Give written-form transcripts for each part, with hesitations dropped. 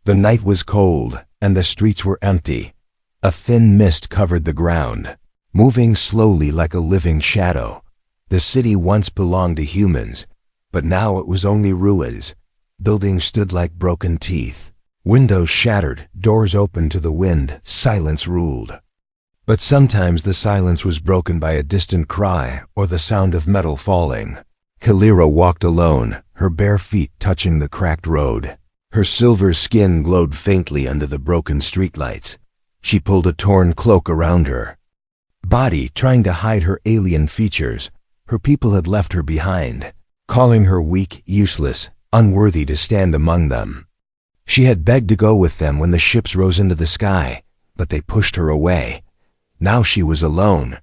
The night was cold, and the streets were empty. A thin mist covered the ground, moving slowly like a living shadow. The city once belonged to humans, but now it was only ruins. Buildings stood like broken teeth. Windows shattered, doors opened to the wind, silence ruled. But sometimes the silence was broken by a distant cry or the sound of metal falling. Kalira walked alone, her bare feet touching the cracked road. Her silver skin glowed faintly under the broken streetlights. She pulled a torn cloak around her body, trying to hide her alien features. Her people had left her behind, calling her weak, useless, unworthy to stand among them. She had begged to go with them when the ships rose into the sky, but they pushed her away. Now she was alone,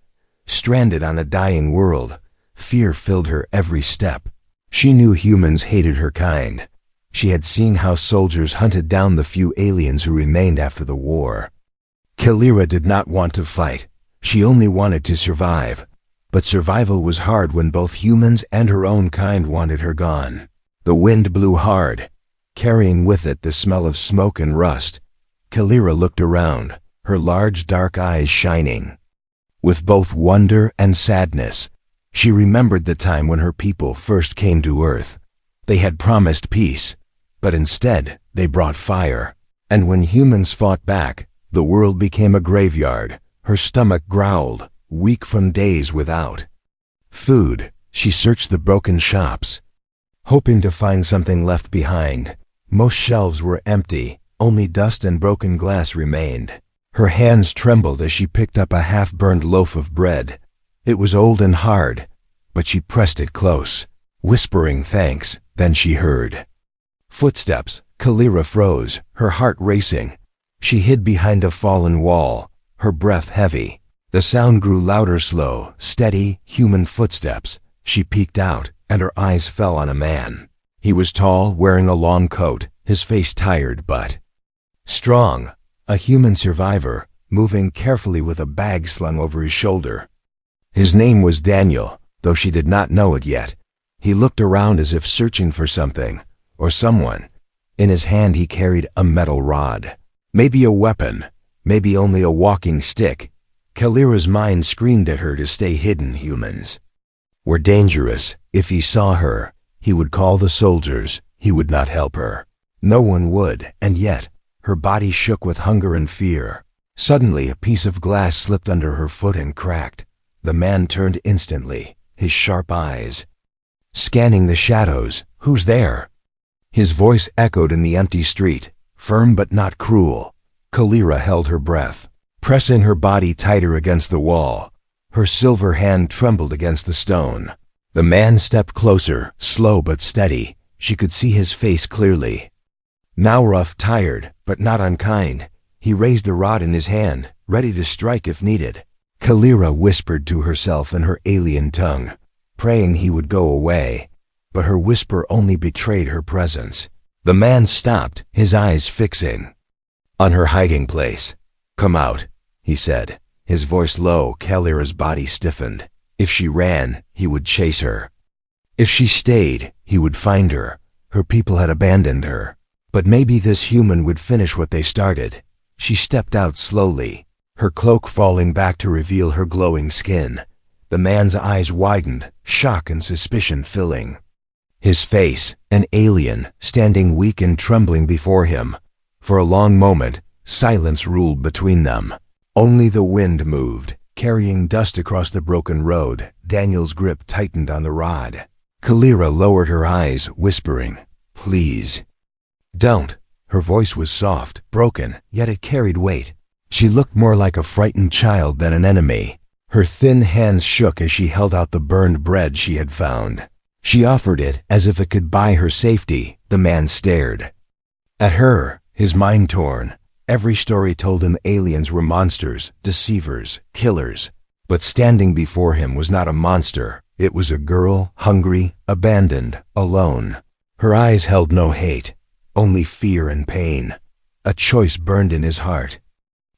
stranded on a dying world. Fear filled her every step. She knew humans hated her kind. She had seen how soldiers hunted down the few aliens who remained after the war. Kalira did not want to fight. She only wanted to survive. But survival was hard when both humans and her own kind wanted her gone. The wind blew hard, carrying with it the smell of smoke and rust. Kalira looked around, her large dark eyes shining with both wonder and sadness. She remembered the time when her people first came to Earth. They had promised peace, but instead they brought fire. And when humans fought back, the world became a graveyard. Her stomach growled, weak from days without food. She searched the broken shops, hoping to find something left behind. Most shelves were empty, only dust and broken glass remained. Her hands trembled as she picked up a half-burned loaf of bread. It was old and hard, but she pressed it close, whispering thanks. Then she heard footsteps. Kalira froze, her heart racing. She hid behind a fallen wall, her breath heavy. The sound grew louder, slow, steady, human footsteps. She peeked out, and her eyes fell on a man. He was tall, wearing a long coat, his face tired but strong. A human survivor, moving carefully with a bag slung over his shoulder. His name was Daniel, though she did not know it yet. He looked around as if searching for something, or someone. In his hand he carried a metal rod. Maybe a weapon, maybe only a walking stick. Kalira's mind screamed at her to stay hidden. Humans were dangerous. If he saw her, he would call the soldiers. He would not help her. No one would, and yet her body shook with hunger and fear. Suddenly a piece of glass slipped under her foot and cracked. The man turned instantly, his sharp eyes scanning the shadows. "Who's there?" His voice echoed in the empty street, firm but not cruel. Kalira held her breath, pressing her body tighter against the wall. Her silver hand trembled against the stone. The man stepped closer, slow but steady. She could see his face clearly. Now rough, tired, but not unkind. He raised the rod in his hand, ready to strike if needed. Kalira whispered to herself in her alien tongue, praying he would go away. But her whisper only betrayed her presence. The man stopped, his eyes fixing on her hiding place. "Come out," he said, his voice low. Kalira's body stiffened. If she ran, he would chase her. If she stayed, he would find her. Her people had abandoned her. But maybe this human would finish what they started. She stepped out slowly, her cloak falling back to reveal her glowing skin. The man's eyes widened, shock and suspicion filling his face, an alien, standing weak and trembling before him. For a long moment, silence ruled between them. Only the wind moved, carrying dust across the broken road. Daniel's grip tightened on the rod. Kalira lowered her eyes, whispering, "Please, don't." Her voice was soft, broken, yet it carried weight. She looked more like a frightened child than an enemy. Her thin hands shook as she held out the burned bread she had found. She offered it as if it could buy her safety. The man stared at her, his mind torn. Every story told him aliens were monsters, deceivers, killers. But standing before him was not a monster. It was a girl, hungry, abandoned, alone. Her eyes held no hate, only fear and pain. A choice burned in his heart.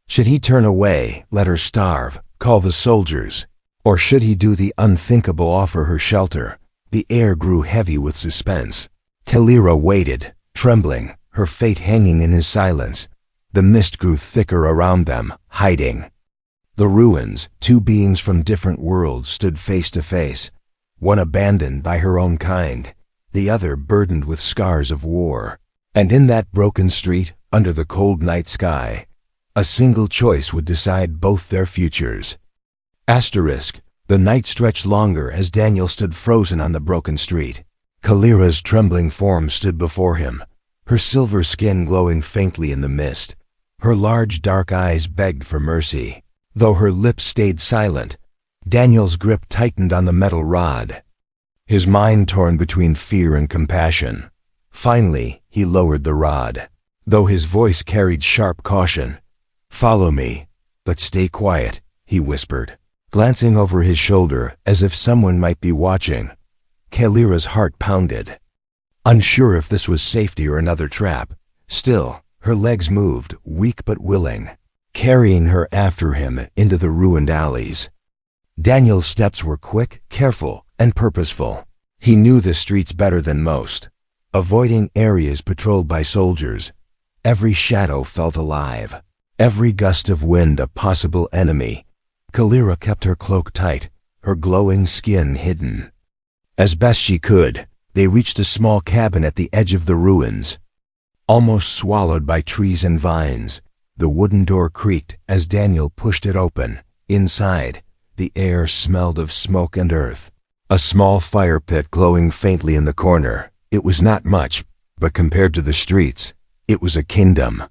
Should he turn away, let her starve, call the soldiers? Or should he do the unthinkable, offer her shelter? The air grew heavy with suspense. Kalira waited, trembling, her fate hanging in his silence. The mist grew thicker around them, hiding. The ruins, two beings from different worlds, stood face to face, one abandoned by her own kind, the other burdened with scars of war. And in that broken street, under the cold night sky, a single choice would decide both their futures. Asterisk. The night stretched longer as Daniel stood frozen on the broken street. Kalira's trembling form stood before him, her silver skin glowing faintly in the mist. Her large dark eyes begged for mercy. Though her lips stayed silent, Daniel's grip tightened on the metal rod, his mind torn between fear and compassion. Finally, he lowered the rod, though his voice carried sharp caution. "Follow me, but stay quiet," he whispered, glancing over his shoulder as if someone might be watching. Kalira's heart pounded, unsure if this was safety or another trap. Still, her legs moved, weak but willing, carrying her after him into the ruined alleys. Daniel's steps were quick, careful, and purposeful. He knew the streets better than most, avoiding areas patrolled by soldiers. Every shadow felt alive, every gust of wind a possible enemy. Kalira kept her cloak tight, her glowing skin hidden. As best she could, they reached a small cabin at the edge of the ruins. Almost swallowed by trees and vines, the wooden door creaked as Daniel pushed it open. Inside, the air smelled of smoke and earth. A small fire pit glowing faintly in the corner. It was not much, but compared to the streets, it was a kingdom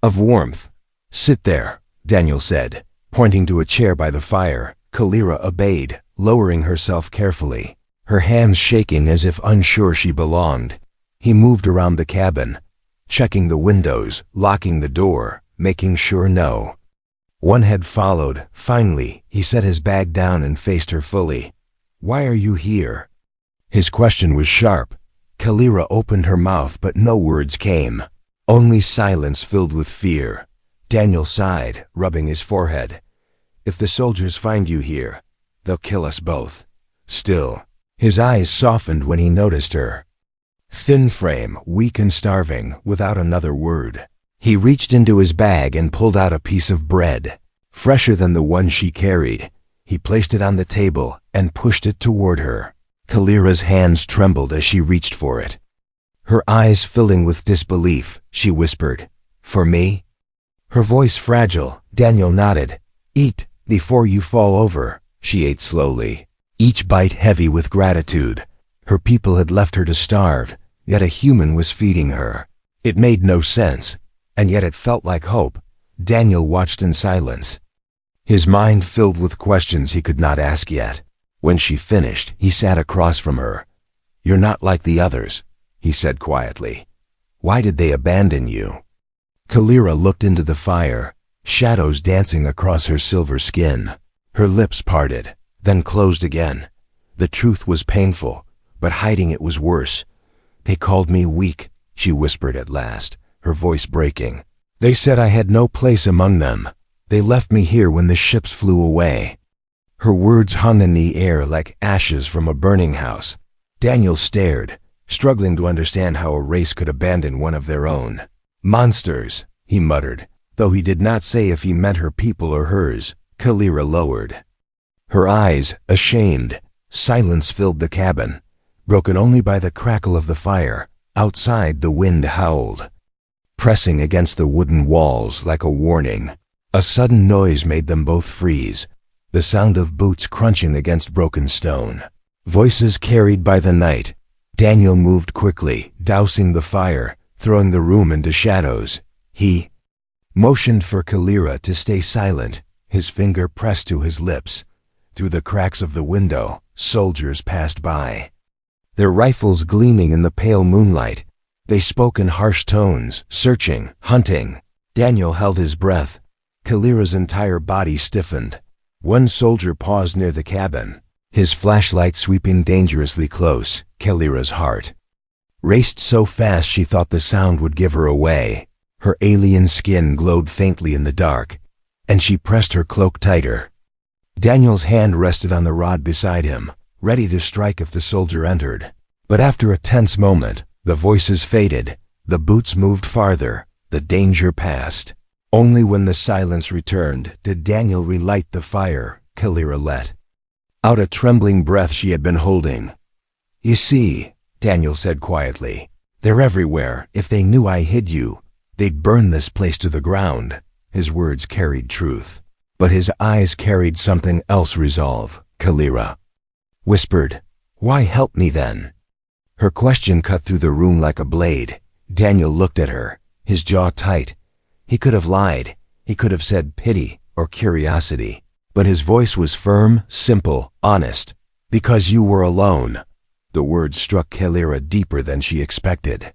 of warmth. "Sit there," Daniel said, pointing to a chair by the fire. Kalira obeyed, lowering herself carefully, her hands shaking as if unsure she belonged. He moved around the cabin, checking the windows, locking the door, making sure no one had followed. Finally, he set his bag down and faced her fully. "Why are you here?" His question was sharp. Kalira opened her mouth, but no words came, only silence filled with fear. Daniel sighed, rubbing his forehead. "If the soldiers find you here, they'll kill us both." Still, his eyes softened when he noticed her. Thin frame, weak and starving, without another word. He reached into his bag and pulled out a piece of bread, fresher than the one she carried. He placed it on the table and pushed it toward her. Kalira's hands trembled as she reached for it. Her eyes filling with disbelief, she whispered, "For me?" Her voice fragile. Daniel nodded. "Eat before you fall over." She ate slowly, each bite heavy with gratitude. Her people had left her to starve, yet a human was feeding her. It made no sense, and yet it felt like hope. Daniel watched in silence, his mind filled with questions he could not ask yet. When she finished, he sat across from her. "You're not like the others," he said quietly. "Why did they abandon you?" Kalira looked into the fire, shadows dancing across her silver skin. Her lips parted, then closed again. The truth was painful, but hiding it was worse. "They called me weak," she whispered at last, her voice breaking. "They said I had no place among them. They left me here when the ships flew away." Her words hung in the air like ashes from a burning house. Daniel stared, struggling to understand how a race could abandon one of their own. "Monsters," he muttered, though he did not say if he meant her people or hers. Kalira lowered her eyes, ashamed. Silence filled the cabin, broken only by the crackle of the fire. Outside, the wind howled, pressing against the wooden walls like a warning. A sudden noise made them both freeze, the sound of boots crunching against broken stone. Voices carried by the night. Daniel moved quickly, dousing the fire, throwing the room into shadows. He motioned for Kalira to stay silent, his finger pressed to his lips. Through the cracks of the window, soldiers passed by, their rifles gleaming in the pale moonlight. They spoke in harsh tones, searching, hunting. Daniel held his breath. Kalira's entire body stiffened. One soldier paused near the cabin, his flashlight sweeping dangerously close. Kalira's heart raced so fast she thought the sound would give her away. Her alien skin glowed faintly in the dark, and she pressed her cloak tighter. Daniel's hand rested on the rod beside him, ready to strike if the soldier entered. But after a tense moment, the voices faded, The boots moved farther, the danger passed. Only when the silence returned did Daniel relight the fire. Kalira let out a trembling breath she had been holding. "You see," Daniel said quietly, "they're everywhere. If they knew I hid you, they'd burn this place to the ground." His words carried truth, but his eyes carried something else. Resolve. Kalira whispered, "Why help me then?" Her question cut through the room like a blade. Daniel looked at her, his jaw tight. He could have lied. He could have said pity or curiosity. But his voice was firm, simple, honest. "Because you were alone." The words struck Kalira deeper than she expected.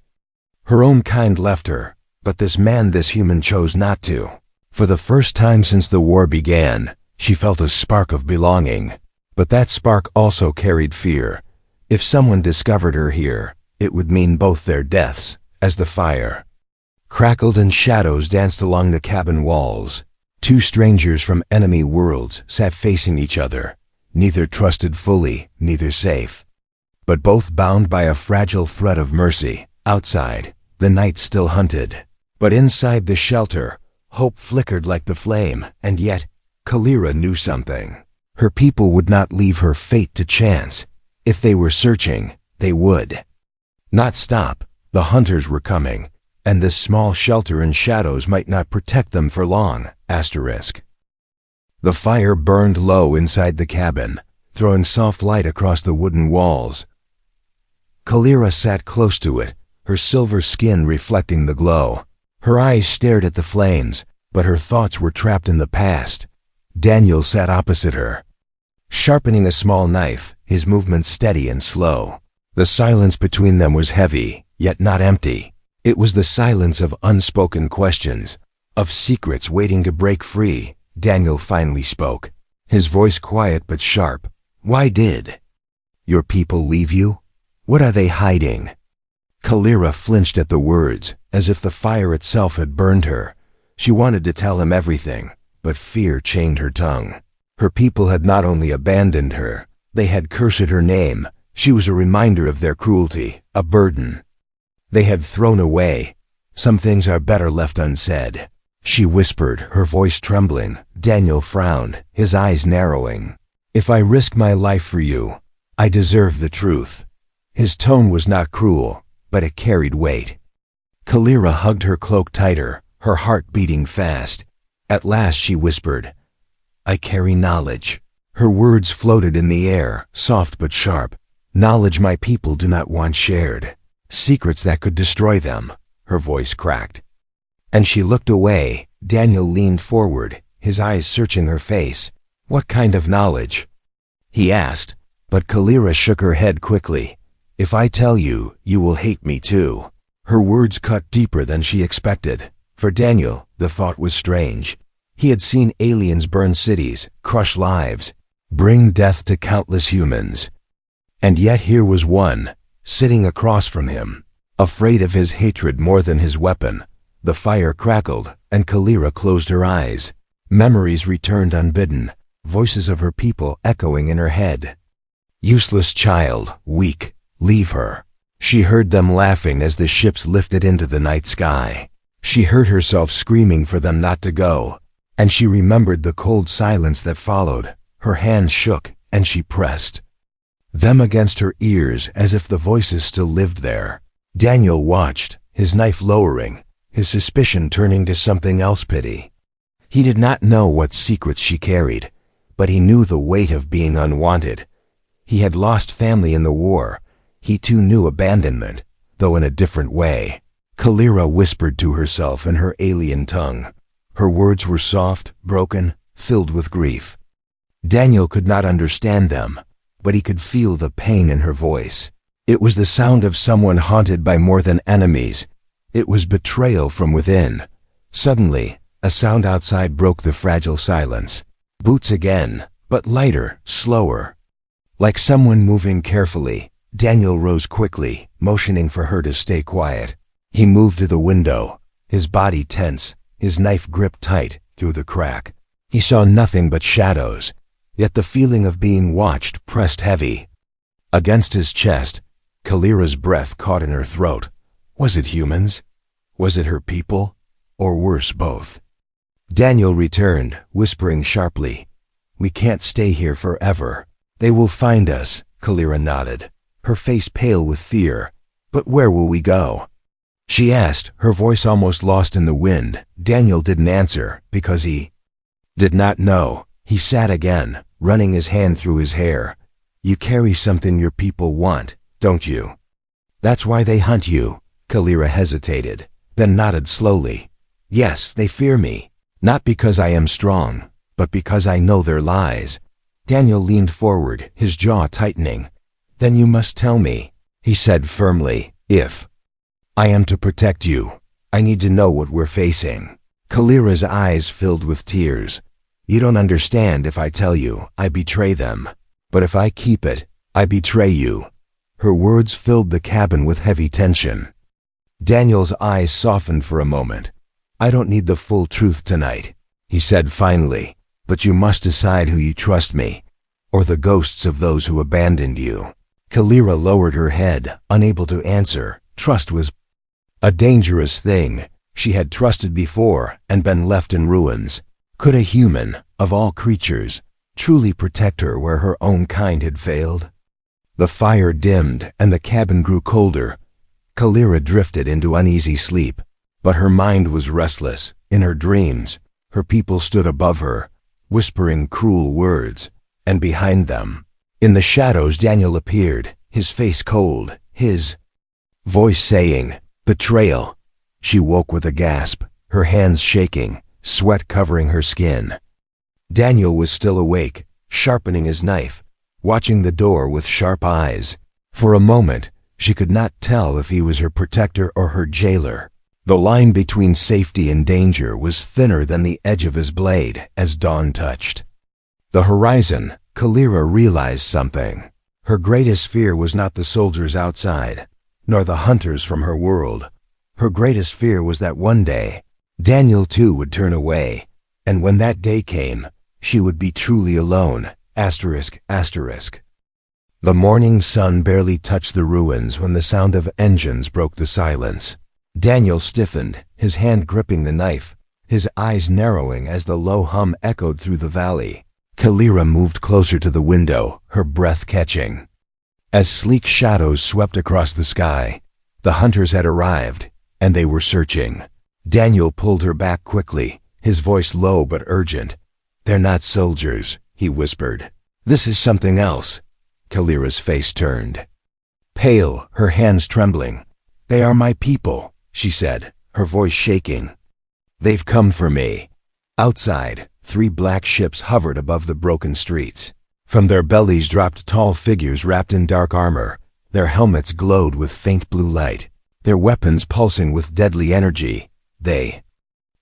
Her own kind left her, but this man, this human, chose not to. For the first time since the war began, she felt a spark of belonging. But that spark also carried fear. If someone discovered her here, it would mean both their deaths. As the fire crackled and shadows danced along the cabin walls, two strangers from enemy worlds sat facing each other, neither trusted fully, neither safe, but both bound by a fragile thread of mercy. Outside, the night still hunted, but inside the shelter, hope flickered like the flame. And yet, Kalira knew something. Her people would not leave her fate to chance. If they were searching, they would not stop. The hunters were coming, and this small shelter in shadows might not protect them for long. The fire burned low inside the cabin, throwing soft light across the wooden walls. Kalira sat close to it, her silver skin reflecting the glow. Her eyes stared at the flames, but her thoughts were trapped in the past. Daniel sat opposite her, sharpening a small knife, his movements steady and slow. The silence between them was heavy, yet not empty. It was the silence of unspoken questions, of secrets waiting to break free. Daniel finally spoke, his voice quiet but sharp. "Why did your people leave you? What are they hiding?" Kalira flinched at the words, as if the fire itself had burned her. She wanted to tell him everything, but fear chained her tongue. Her people had not only abandoned her, they had cursed her name. She was a reminder of their cruelty, a burden they had thrown away. "Some things are better left unsaid," she whispered, her voice trembling. Daniel frowned, his eyes narrowing. "If I risk my life for you, I deserve the truth." His tone was not cruel, but it carried weight. Kalira hugged her cloak tighter, her heart beating fast. At last she whispered, "I carry knowledge." Her words floated in the air, soft but sharp. "Knowledge my people do not want shared. Secrets that could destroy them." Her voice cracked, and she looked away. Daniel leaned forward, his eyes searching her face. "What kind of knowledge?" he asked, but Kalira shook her head quickly. "If I tell you, you will hate me too." Her words cut deeper than she expected. For Daniel, the thought was strange. He had seen aliens burn cities, crush lives, bring death to countless humans. And yet here was one, sitting across from him, afraid of his hatred more than his weapon. The fire crackled, and Kalira closed her eyes. Memories returned unbidden, voices of her people echoing in her head. "Useless child, weak, leave her." She heard them laughing as the ships lifted into the night sky. She heard herself screaming for them not to go, and she remembered the cold silence that followed. Her hands shook, and she pressed them against her ears as if the voices still lived there. Daniel watched, his knife lowering, his suspicion turning to something else, pity. He did not know what secrets she carried, but he knew the weight of being unwanted. He had lost family in the war. He too knew abandonment, though in a different way. Kalira whispered to herself in her alien tongue. Her words were soft, broken, filled with grief. Daniel could not understand them, but he could feel the pain in her voice. It was the sound of someone haunted by more than enemies. It was betrayal from within. Suddenly, a sound outside broke the fragile silence. Boots again, but lighter, slower. Like someone moving carefully, Daniel rose quickly, motioning for her to stay quiet. He moved to the window, his body tense, his knife gripped tight through the crack. He saw nothing but shadows, yet the feeling of being watched pressed heavy. Against his chest, Kalira's breath caught in her throat. Was it humans? Was it her people? Or worse, both? Daniel returned, whispering sharply, "We can't stay here forever. They will find us." Kalira nodded, her face pale with fear. "But where will we go?" she asked, her voice almost lost in the wind. Daniel didn't answer because he did not know. He sat again, running his hand through his hair. "You carry something your people want, don't you? That's why they hunt you." Kalira hesitated, then nodded slowly. "Yes, they fear me. Not because I am strong, but because I know their lies." Daniel leaned forward, his jaw tightening. "Then you must tell me," he said firmly. "If I am to protect you, I need to know what we're facing." Kalira's eyes filled with tears. "You don't understand. If I tell you, I betray them. But if I keep it, I betray you." Her words filled the cabin with heavy tension. Daniel's eyes softened for a moment. "I don't need the full truth tonight," he said finally, "but you must decide who you trust me, or the ghosts of those who abandoned you." Kalira lowered her head, unable to answer. Trust was a dangerous thing. She had trusted before and been left in ruins. Could a human, of all creatures, truly protect her where her own kind had failed? The fire dimmed and the cabin grew colder. Kalira drifted into uneasy sleep, but her mind was restless. In her dreams, her people stood above her, whispering cruel words, and behind them, in the shadows, Daniel appeared, his face cold, his voice saying, "Betrayal." She woke with a gasp, her hands shaking, sweat covering her skin. Daniel was still awake, sharpening his knife, watching the door with sharp eyes. For a moment, she could not tell if he was her protector or her jailer. The line between safety and danger was thinner than the edge of his blade as dawn touched the horizon. Kalira realized something. Her greatest fear was not the soldiers outside, nor the hunters from her world. Her greatest fear was that one day, Daniel too would turn away, and when that day came, she would be truly alone. ****. The morning sun barely touched the ruins when the sound of engines broke the silence. Daniel stiffened, his hand gripping the knife, his eyes narrowing as the low hum echoed through the valley. Kalira moved closer to the window, her breath catching. As sleek shadows swept across the sky, the hunters had arrived, and they were searching. Daniel pulled her back quickly, his voice low but urgent. "They're not soldiers," he whispered. "This is something else." Kalira's face turned pale, her hands trembling. "They are my people," she said, her voice shaking. "They've come for me." Outside, 3 black ships hovered above the broken streets. From their bellies dropped tall figures wrapped in dark armor. Their helmets glowed with faint blue light, their weapons pulsing with deadly energy. They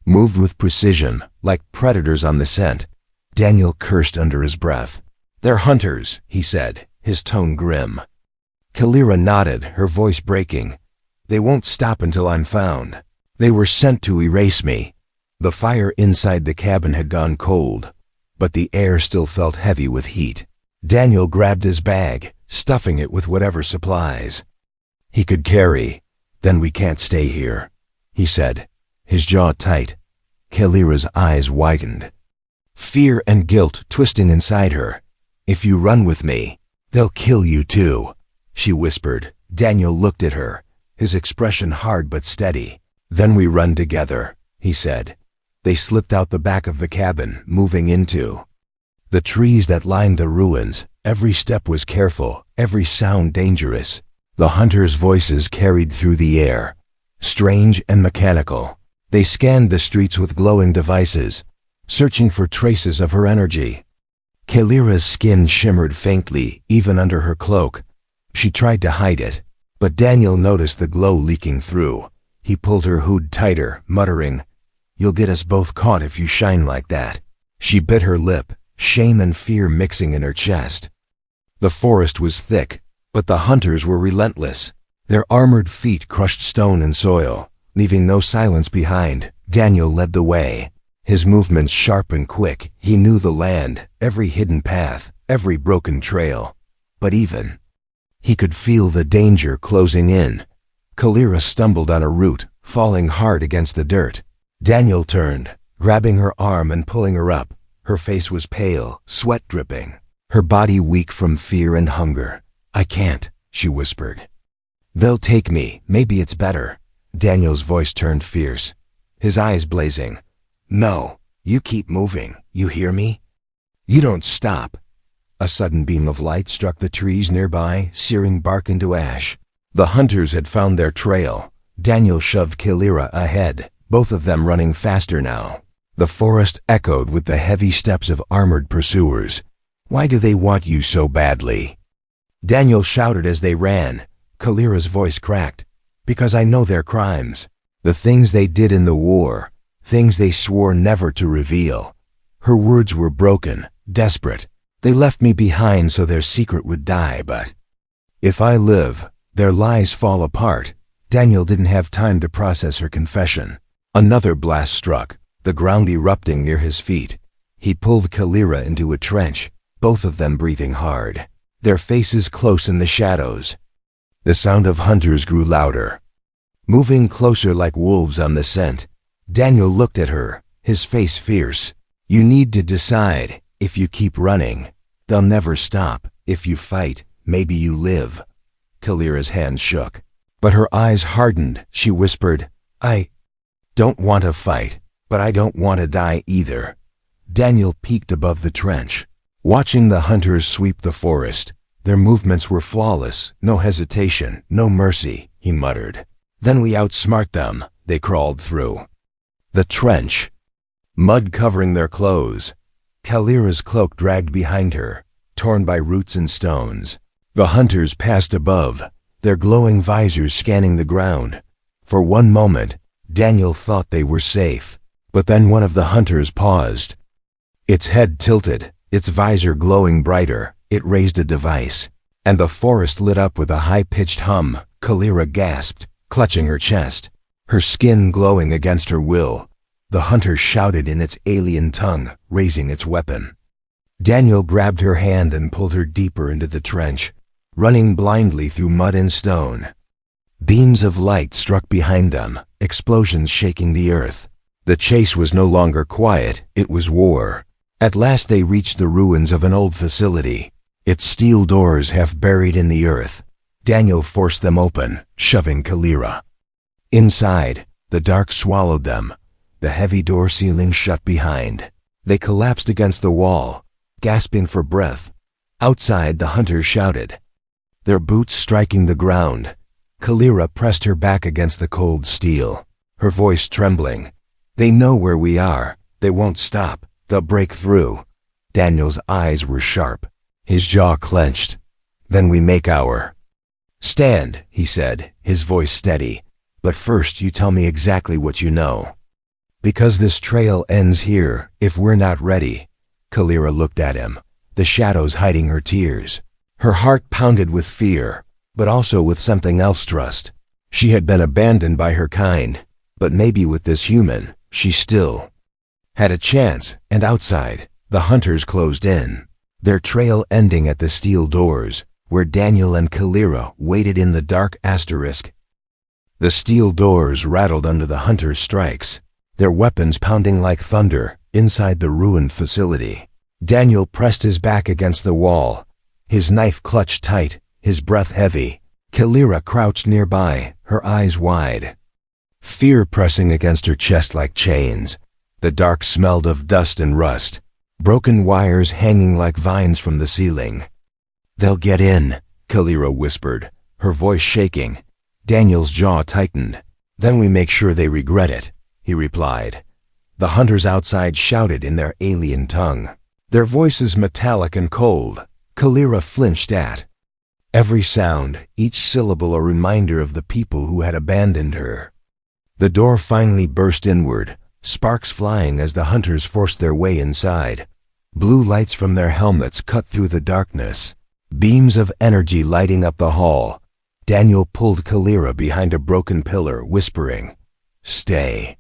moved with precision, like predators on the scent. Daniel cursed under his breath. "They're hunters," he said, his tone grim. Kalira nodded, her voice breaking. "They won't stop until I'm found. They were sent to erase me." The fire inside the cabin had gone cold, but the air still felt heavy with heat. Daniel grabbed his bag, stuffing it with whatever supplies he could carry. "Then we can't stay here," he said, his jaw tight. Kalira's eyes widened, fear and guilt twisting inside her. "If you run with me, they'll kill you too," she whispered. Daniel looked at her, his expression hard but steady. "Then we run together," he said. They slipped out the back of the cabin, moving into the trees that lined the ruins. Every step was careful, every sound dangerous. The hunters' voices carried through the air, strange and mechanical. They scanned the streets with glowing devices, searching for traces of her energy. Kalira's skin shimmered faintly, even under her cloak. She tried to hide it, but Daniel noticed the glow leaking through. He pulled her hood tighter, muttering, "You'll get us both caught if you shine like that." She bit her lip, shame and fear mixing in her chest. The forest was thick, but the hunters were relentless. Their armored feet crushed stone and soil, leaving no silence behind. Daniel led the way, his movements sharp and quick. He knew the land, every hidden path, every broken trail. But even he could feel the danger closing in. Kalira stumbled on a root, falling hard against the dirt. Daniel turned, grabbing her arm and pulling her up. Her face was pale, sweat dripping, her body weak from fear and hunger. "I can't," she whispered. "They'll take me. Maybe it's better." Daniel's voice turned fierce, his eyes blazing. "No, you keep moving. You hear me? You don't stop." A sudden beam of light struck the trees nearby, searing bark into ash. The hunters had found their trail. Daniel shoved Kalira ahead, both of them running faster now. The forest echoed with the heavy steps of armored pursuers. "Why do they want you so badly?" Daniel shouted as they ran. Kalira's voice cracked. "Because I know their crimes. The things they did in the war. Things they swore never to reveal." Her words were broken, desperate. "They left me behind so their secret would die, but if I live, their lies fall apart." Daniel didn't have time to process her confession. Another blast struck, the ground erupting near his feet. He pulled Kalira into a trench, both of them breathing hard, their faces close in the shadows. The sound of hunters grew louder, moving closer like wolves on the scent. Daniel looked at her, his face fierce. "You need to decide. If you keep running, they'll never stop. If you fight, maybe you live." Kalira's hand shook, but her eyes hardened. She whispered, "I don't want to fight, but I don't want to die either." Daniel peeked above the trench, watching the hunters sweep the forest. Their movements were flawless, no hesitation, no mercy, he muttered. "Then we outsmart them." They crawled through the trench, mud covering their clothes. Kalira's cloak dragged behind her, torn by roots and stones. The hunters passed above, their glowing visors scanning the ground. For one moment, Daniel thought they were safe, but then one of the hunters paused. Its head tilted, its visor glowing brighter. It raised a device, and the forest lit up with a high-pitched hum. Kalira gasped, clutching her chest, her skin glowing against her will. The hunter shouted in its alien tongue, raising its weapon. Daniel grabbed her hand and pulled her deeper into the trench, running blindly through mud and stone. Beams of light struck behind them, explosions shaking the earth. The chase was no longer quiet, it was war. At last they reached the ruins of an old facility, its steel doors half buried in the earth. Daniel forced them open, shoving Kalira. Inside, the dark swallowed them, the heavy door ceiling shut behind. They collapsed against the wall, gasping for breath. Outside, the hunters shouted, their boots striking the ground. Kalira pressed her back against the cold steel, her voice trembling. "They know where we are. They won't stop. They'll break through." Daniel's eyes were sharp, his jaw clenched. "Then we make our stand," he said, his voice steady. "But first you tell me exactly what you know. Because this trail ends here, if we're not ready." Kalira looked at him, the shadows hiding her tears. Her heart pounded with fear, but also with something else, trust. She had been abandoned by her kind, but maybe with this human, she still had a chance. And outside, the hunters closed in, their trail ending at the steel doors, where Daniel and Kalira waited in the dark asterisk. The steel doors rattled under the hunters' strikes, their weapons pounding like thunder inside the ruined facility. Daniel pressed his back against the wall, his knife clutched tight, his breath heavy. Kalira crouched nearby, her eyes wide, fear pressing against her chest like chains. The dark smelled of dust and rust, broken wires hanging like vines from the ceiling. "They'll get in," Kalira whispered, her voice shaking. Daniel's jaw tightened. "Then we make sure they regret it," he replied. The hunters outside shouted in their alien tongue, their voices metallic and cold. Kalira flinched at every sound, each syllable a reminder of the people who had abandoned her. The door finally burst inward, sparks flying as the hunters forced their way inside. Blue lights from their helmets cut through the darkness, beams of energy lighting up the hall. Daniel pulled Kalira behind a broken pillar, whispering, "Stay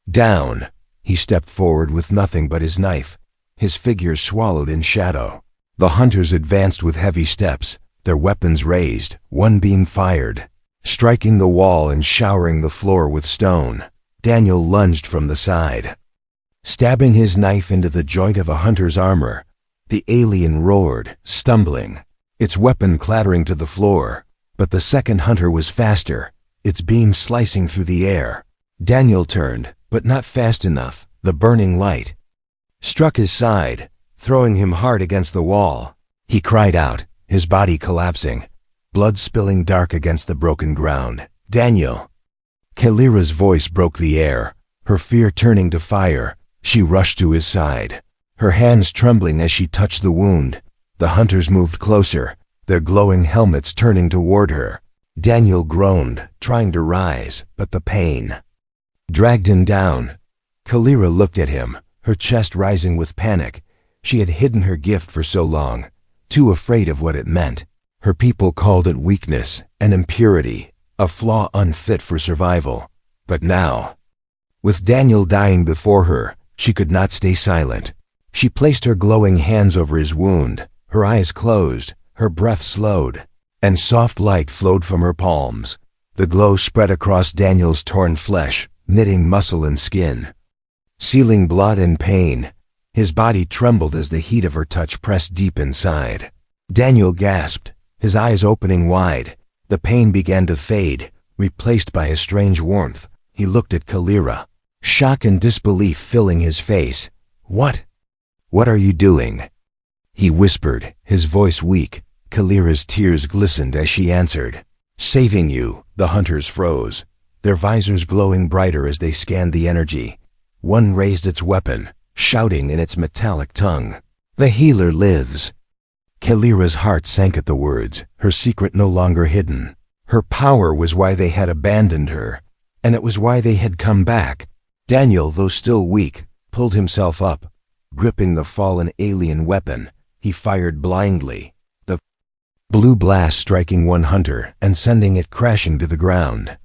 down." He stepped forward with nothing but his knife, his figure swallowed in shadow. The hunters advanced with heavy steps, their weapons raised. One beam fired, striking the wall and showering the floor with stone. Daniel lunged from the side, stabbing his knife into the joint of a hunter's armor. The alien roared, stumbling, its weapon clattering to the floor. But the second hunter was faster, its beam slicing through the air. Daniel turned, but not fast enough. The burning light struck his side, throwing him hard against the wall. He cried out, his body collapsing, blood spilling dark against the broken ground. "Daniel!" Kalira's voice broke the air, her fear turning to fire. She rushed to his side, her hands trembling as she touched the wound. The hunters moved closer, their glowing helmets turning toward her. Daniel groaned, trying to rise, but the pain dragged him down. Kalira looked at him, her chest rising with panic. She had hidden her gift for so long, too afraid of what it meant. Her people called it weakness, an impurity, a flaw unfit for survival. But now, with Daniel dying before her, she could not stay silent. She placed her glowing hands over his wound, her eyes closed, her breath slowed, and soft light flowed from her palms. The glow spread across Daniel's torn flesh, knitting muscle and skin, sealing blood and pain. His body trembled as the heat of her touch pressed deep inside. Daniel gasped, his eyes opening wide. The pain began to fade, replaced by a strange warmth. He looked at Kalira, shock and disbelief filling his face. What are you doing?" he whispered, his voice weak. Kalira's tears glistened as she answered, "Saving you." The hunters froze, their visors glowing brighter as they scanned the energy. One raised its weapon, shouting in its metallic tongue, "The healer lives." Kalira's heart sank at the words, her secret no longer hidden. Her power was why they had abandoned her, and it was why they had come back. Daniel, though still weak, pulled himself up. Gripping the fallen alien weapon, he fired blindly, the blue blast striking one hunter and sending it crashing to the ground.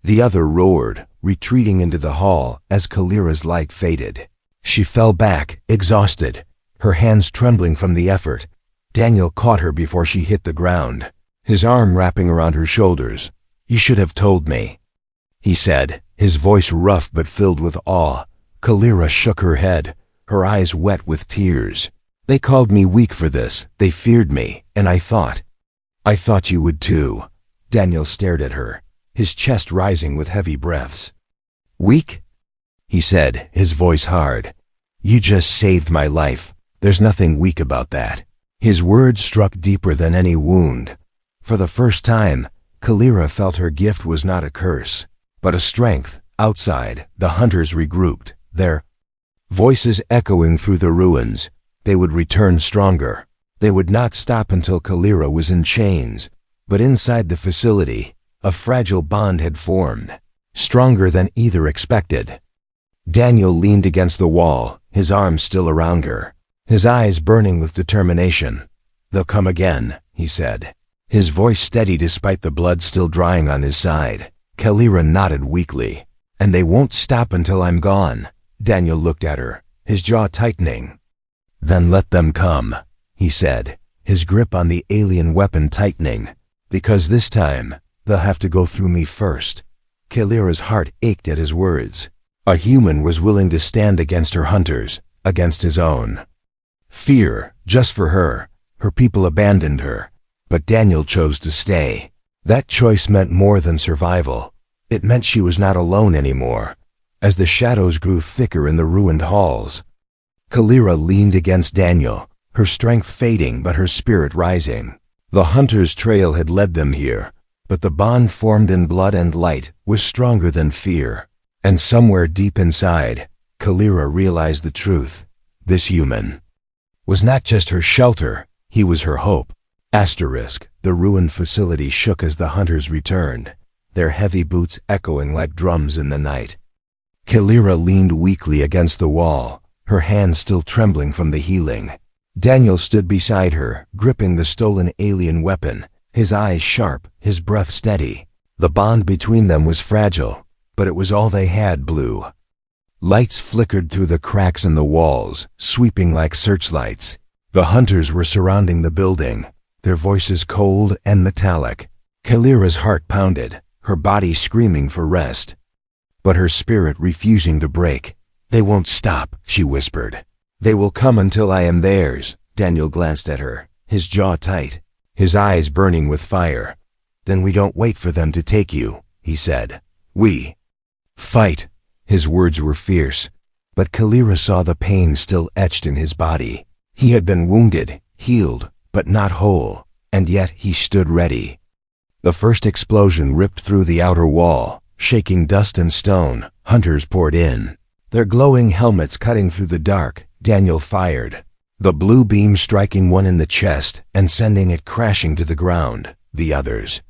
The other roared, retreating into the hall as Kalira's light faded. She fell back, exhausted, her hands trembling from the effort. Daniel caught her before she hit the ground, his arm wrapping around her shoulders. "You should have told me," he said, his voice rough but filled with awe. Kalira shook her head, her eyes wet with tears. "They called me weak for this. They feared me, and I thought you would too." Daniel stared at her, his chest rising with heavy breaths. "Weak?" he said, his voice hard. "You just saved my life. There's nothing weak about that." His words struck deeper than any wound. For the first time, Kalira felt her gift was not a curse, but a strength. Outside, the hunters regrouped, their voices echoing through the ruins. They would return stronger. They would not stop until Kalira was in chains. But inside the facility, a fragile bond had formed, stronger than either expected. Daniel leaned against the wall, his arms still around her, his eyes burning with determination. "They'll come again," he said, his voice steady despite the blood still drying on his side. Kalira nodded weakly. "And they won't stop until I'm gone." Daniel looked at her, his jaw tightening. "Then let them come," he said, his grip on the alien weapon tightening. "Because this time, they'll have to go through me first." Kalira's heart ached at his words. A human was willing to stand against her hunters, against his own fear, just for her. Her people abandoned her, but Daniel chose to stay. That choice meant more than survival. It meant she was not alone anymore. As the shadows grew thicker in the ruined halls, Kalira leaned against Daniel, her strength fading but her spirit rising. The hunter's trail had led them here, but the bond formed in blood and light was stronger than fear. And somewhere deep inside, Kalira realized the truth. This human was not just her shelter, he was her hope. The ruined facility shook as the hunters returned, their heavy boots echoing like drums in the night. Kalira leaned weakly against the wall, her hands still trembling from the healing. Daniel stood beside her, gripping the stolen alien weapon, his eyes sharp, his breath steady. The bond between them was fragile, but it was all they had. Blue lights flickered through the cracks in the walls, sweeping like searchlights. The hunters were surrounding the building, their voices cold and metallic. Kalira's heart pounded, her body screaming for rest, but her spirit refusing to break. "They won't stop," she whispered. "They will come until I am theirs." Daniel glanced at her, his jaw tight, his eyes burning with fire. "Then we don't wait for them to take you," he said. "We fight." His words were fierce, but Kalira saw the pain still etched in his body. He had been wounded, healed, but not whole, and yet he stood ready. The first explosion ripped through the outer wall, shaking dust and stone. Hunters poured in, their glowing helmets cutting through the dark. Daniel fired, the blue beam striking one in the chest and sending it crashing to the ground. The others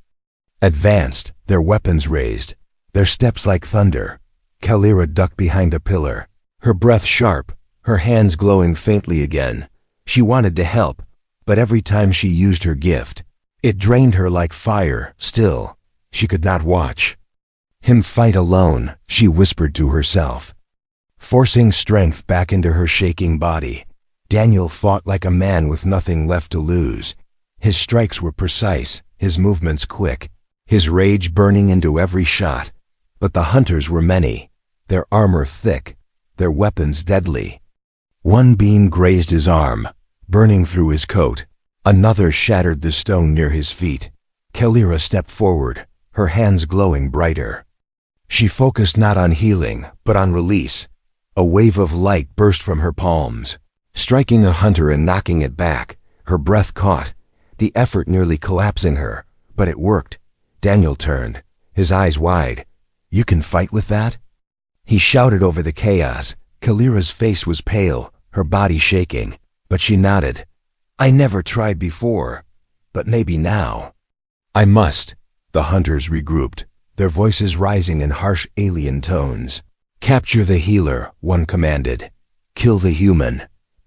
advanced, their weapons raised, their steps like thunder. Kalira ducked behind a pillar, her breath sharp, her hands glowing faintly again. She wanted to help, but every time she used her gift, it drained her like fire. Still, she could not watch him fight alone, she whispered to herself, forcing strength back into her shaking body. Daniel fought like a man with nothing left to lose. His strikes were precise, his movements quick, his rage burning into every shot. But the hunters were many, their armor thick, their weapons deadly. One beam grazed his arm, burning through his coat. Another shattered the stone near his feet. Kalira stepped forward, her hands glowing brighter. She focused not on healing, but on release. A wave of light burst from her palms, striking a hunter and knocking it back. Her breath caught, the effort nearly collapsing her, but it worked. Daniel turned, his eyes wide. "You can fight with that?" He shouted over the chaos. Kalira's face was pale, her body shaking, but she nodded. "I never tried before, but maybe now." "I must." The hunters regrouped, their voices rising in harsh alien tones. "Capture the healer," one commanded. "Kill the human."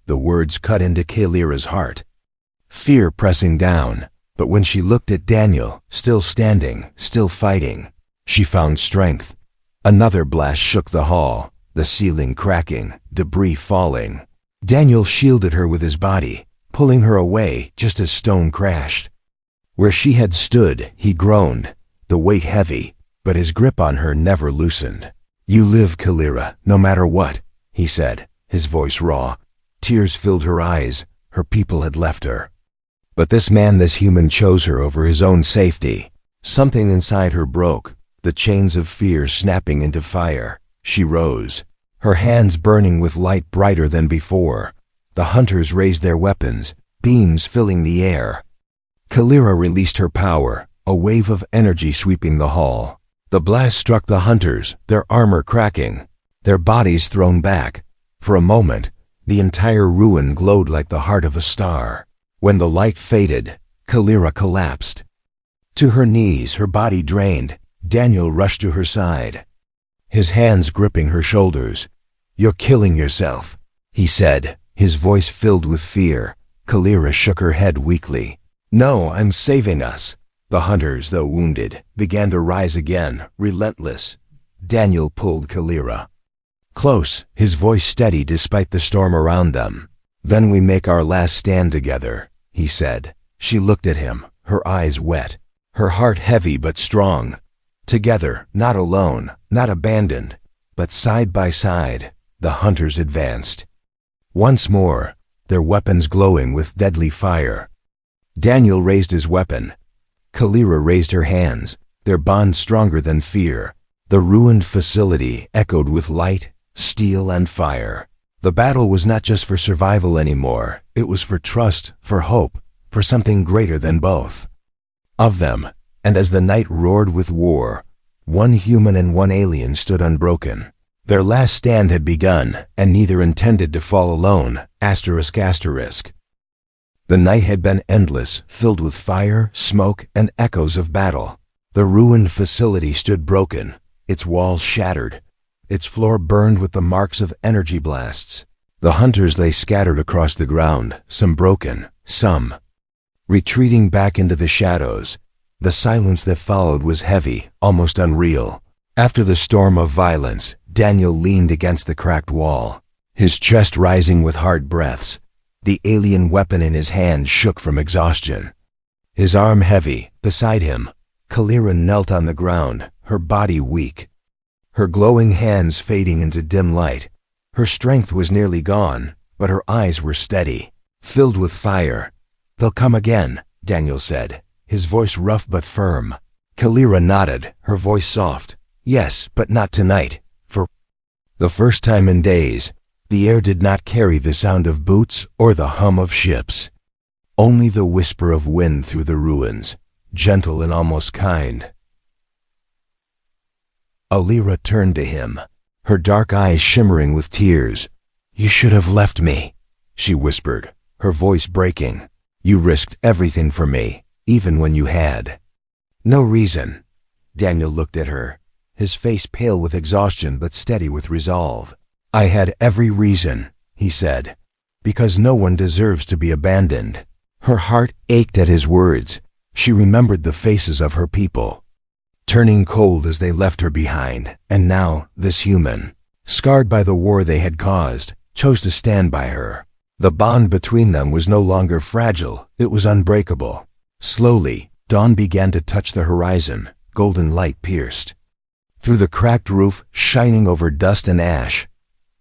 The words cut into Kalira's heart, fear pressing down. But when she looked at Daniel, still standing, still fighting, she found strength. Another blast shook the hall, the ceiling cracking, debris falling. Daniel shielded her with his body, pulling her away just as stone crashed. Where she had stood, he groaned, the weight heavy, but his grip on her never loosened. "You live, Kalira, no matter what," he said, his voice raw. Tears filled her eyes. Her people had left her. But this man, this human, chose her over his own safety. Something inside her broke, the chains of fear snapping into fire. She rose, her hands burning with light brighter than before. The hunters raised their weapons, beams filling the air. Kalira released her power, a wave of energy sweeping the hall. The blast struck the hunters, their armor cracking, their bodies thrown back. For a moment, the entire ruin glowed like the heart of a star. When the light faded, Kalira collapsed. To her knees, her body drained, Daniel rushed to her side, his hands gripping her shoulders. "You're killing yourself," he said, his voice filled with fear. Kalira shook her head weakly. "No, I'm saving us." The hunters, though wounded, began to rise again, relentless. Daniel pulled Kalira close, his voice steady despite the storm around them. "Then we make our last stand together," he said. She looked at him, her eyes wet, her heart heavy but strong. Together, not alone, not abandoned, but side by side, the hunters advanced. Once more, their weapons glowing with deadly fire. Daniel raised his weapon. Kalira raised her hands, their bond stronger than fear. The ruined facility echoed with light, steel, and fire. The battle was not just for survival anymore. It was for trust, for hope, for something greater than both of them. And as the night roared with war, one human and one alien stood unbroken. Their last stand had begun, and neither intended to fall alone. ****. The night had been endless, filled with fire, smoke, and echoes of battle. The ruined facility stood broken, its walls shattered, its floor burned with the marks of energy blasts. The hunters lay scattered across the ground, some broken, some retreating back into the shadows. The silence that followed was heavy, almost unreal. After the storm of violence, Daniel leaned against the cracked wall, his chest rising with hard breaths. The alien weapon in his hand shook from exhaustion. His arm heavy, beside him, Kalira knelt on the ground, her body weak, her glowing hands fading into dim light. Her strength was nearly gone, but her eyes were steady, filled with fire. "They'll come again," Daniel said, his voice rough but firm. Kalira nodded, her voice soft. "Yes, but not tonight." For the first time in days, the air did not carry the sound of boots or the hum of ships. Only the whisper of wind through the ruins, gentle and almost kind. Alira turned to him, her dark eyes shimmering with tears. "You should have left me," she whispered, her voice breaking. "You risked everything for me, even when you had no reason." Daniel looked at her, his face pale with exhaustion but steady with resolve. "I had every reason," he said, "because no one deserves to be abandoned." Her heart ached at his words. She remembered the faces of her people, turning cold as they left her behind, and now this human, scarred by the war they had caused, chose to stand by her. The bond between them was no longer fragile, it was unbreakable. Slowly, dawn began to touch the horizon, golden light pierced through the cracked roof, shining over dust and ash.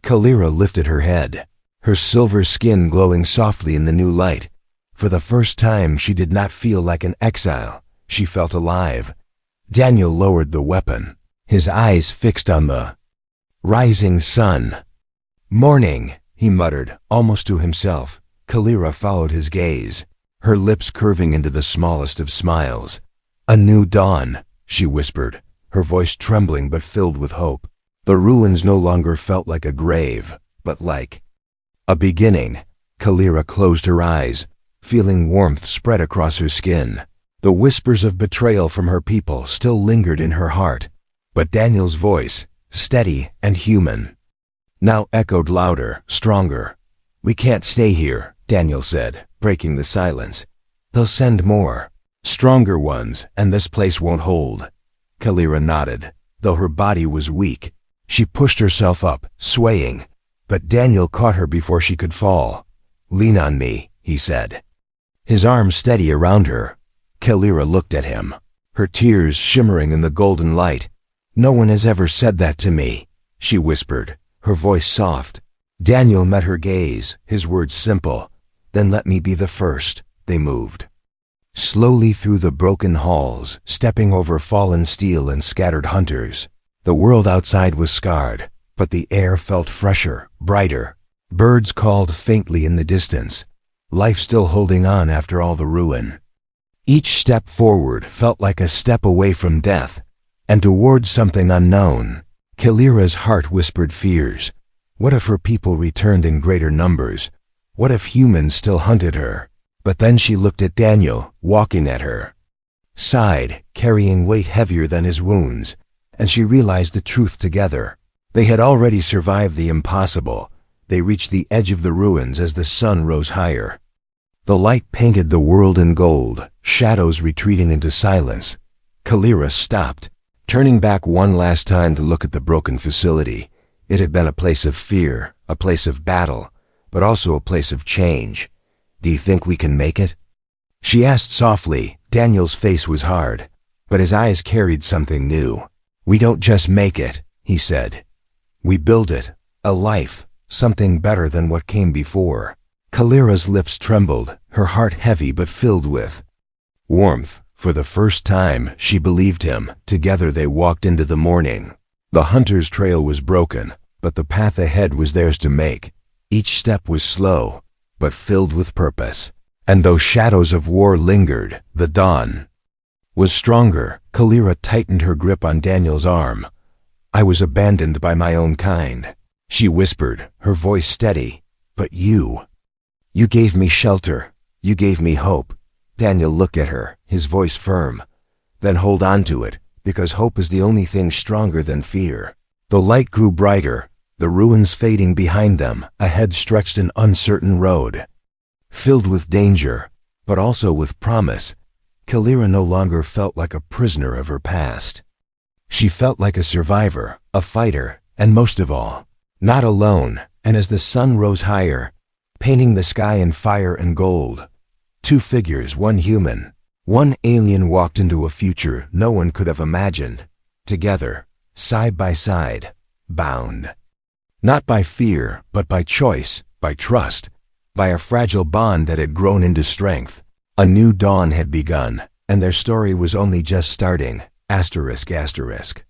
Kalira lifted her head, her silver skin glowing softly in the new light. For the first time, she did not feel like an exile. She felt alive. Daniel lowered the weapon, his eyes fixed on the rising sun. "Morning," he muttered, almost to himself. Kalira followed his gaze, her lips curving into the smallest of smiles. "A new dawn," she whispered, her voice trembling but filled with hope. The ruins no longer felt like a grave, but like a beginning. Kalira closed her eyes, feeling warmth spread across her skin. The whispers of betrayal from her people still lingered in her heart, but Daniel's voice, steady and human, now echoed louder, stronger. "We can't stay here," Daniel said, breaking the silence. "They'll send more, stronger ones, and this place won't hold." Kalira nodded, though her body was weak. She pushed herself up, swaying, but Daniel caught her before she could fall. "Lean on me," he said, his arm steady around her. Kalira looked at him, her tears shimmering in the golden light. "No one has ever said that to me," she whispered, her voice soft. Daniel met her gaze, his words simple. "Then let me be the first." They moved slowly through the broken halls, stepping over fallen steel and scattered hunters. The world outside was scarred, but the air felt fresher, brighter. Birds called faintly in the distance, life still holding on after all the ruin. Each step forward felt like a step away from death, and towards something unknown. Kalira's heart whispered fears. What if her people returned in greater numbers? What if humans still hunted her? But then she looked at Daniel, walking at her side, carrying weight heavier than his wounds, and she realized the truth together. They had already survived the impossible. They reached the edge of the ruins as the sun rose higher. The light painted the world in gold, shadows retreating into silence. Kalira stopped, turning back one last time to look at the broken facility. It had been a place of fear, a place of battle, but also a place of change. "Do you think we can make it?" she asked softly. Daniel's face was hard, but his eyes carried something new. "We don't just make it," he said. "We build it, a life, something better than what came before." Kalira's lips trembled, her heart heavy but filled with warmth. For the first time, she believed him. Together they walked into the morning. The hunter's trail was broken, but the path ahead was theirs to make. Each step was slow, but filled with purpose. And though shadows of war lingered, the dawn was stronger. Kalira tightened her grip on Daniel's arm. "I was abandoned by my own kind," she whispered, her voice steady. "But you gave me shelter. You gave me hope." Daniel looked at her, his voice firm. "Then hold on to it, because hope is the only thing stronger than fear." The light grew brighter, the ruins fading behind them. Ahead stretched an uncertain road, filled with danger, but also with promise. Kalira no longer felt like a prisoner of her past. She felt like a survivor, a fighter, and most of all, not alone. And as the sun rose higher, painting the sky in fire and gold, two figures, one human, One alien walked into a future no one could have imagined. Together, side by side, bound. Not by fear, but by choice, by trust, by a fragile bond that had grown into strength. A new dawn had begun, and their story was only just starting. Asterisk, asterisk.